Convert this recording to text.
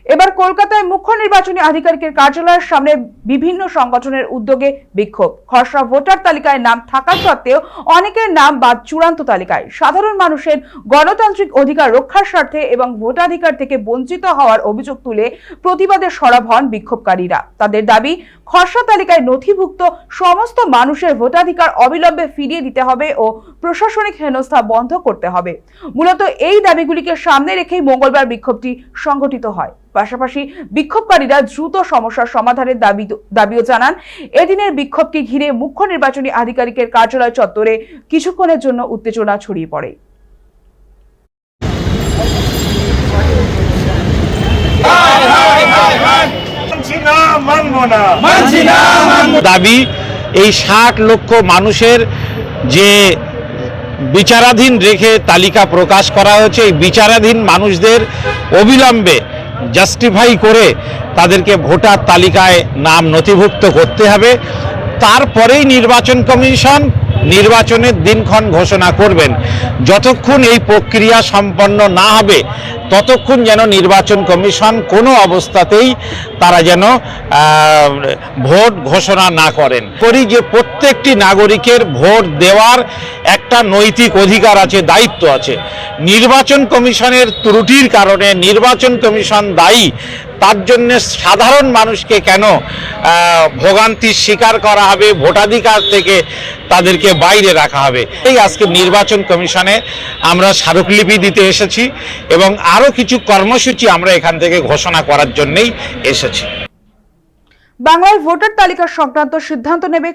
এবার কলকাতায় মুখ্য নির্বাচনী আধিকারিকের কার্যালয়ের সামনে বিভিন্ন সংগঠনের উদ্যোগে বিক্ষোভ। খসড়া ভোটার তালিকায় নাম থাকা সত্ত্বেও অনেকের নাম বাদ চূড়ান্ত তালিকায়। সাধারণ মানুষের গণতান্ত্রিক অধিকার রক্ষার স্বার্থে এবং ভোটাধিকার থেকে বঞ্চিত হওয়ার অভিযোগ তুলে প্রতিবাদে সরব হন বিক্ষোভকারীরা। তাদের দাবি, খসড়া তালিকায় নথিভুক্ত সমস্ত মানুষের ভোটাধিকার অবিলম্বে ফিরিয়ে দিতে হবে ও প্রশাসনিক হেনস্থা বন্ধ করতে হবে। মূলত এই দাবিগুলিকে সামনে রেখেই মঙ্গলবার বিক্ষোভটি সংগঠিত হয়। পাশাপাশি বিক্ষোভকারীরা দ্রুত সমস্যার সমাধানের দাবিও জানান। এদিনের বিক্ষোভকে ঘিরে মুখ্য নির্বাচনী আধিকারিকের কার্যালয় চত্বরে কিছুক্ষণের জন্য উত্তেজনা ছড়িয়ে পড়ে। দাবি, এই 60 লক্ষ মানুষের যে বিচারাধীন রেখে তালিকা প্রকাশ করা হয়েছে, এই বিচারাধীন মানুষদের অবিলম্বে জাস্টিফাই করে তাদেরকে ভোটার তালিকায় নাম নথিভুক্ত করতে হবে। তারপরেই নির্বাচন কমিশন নির্বাচনের দিনক্ষণ ঘোষণা করবেন। যতক্ষণ এই প্রক্রিয়া সম্পন্ন না হবে ততক্ষণ যেন নির্বাচন কমিশন কোনো অবস্থাতেই তারা যেন ভোট ঘোষণা না করেন। যে প্রত্যেকটি নাগরিকের ভোট দেওয়ার একটা নৈতিক অধিকার আছে, দায়িত্ব আছে। নির্বাচন কমিশনের ত্রুটির কারণে নির্বাচন কমিশন দায়ী, তার জন্য সাধারণ মানুষকে কেন ভোগান্তির শিকার করা হবে, ভোটাধিকার থেকে তাদেরকে বাইরে রাখা হবে। এই আজকে নির্বাচন কমিশনে আমরা স্মারকলিপি দিতে এসেছি এবং আরও কিছু কর্মসূচি আমরা এখান থেকে ঘোষণা করার জন্যই এসেছি। বাংলায় ভোটার তালিকা সংক্রান্ত সিদ্ধান্ত নেবে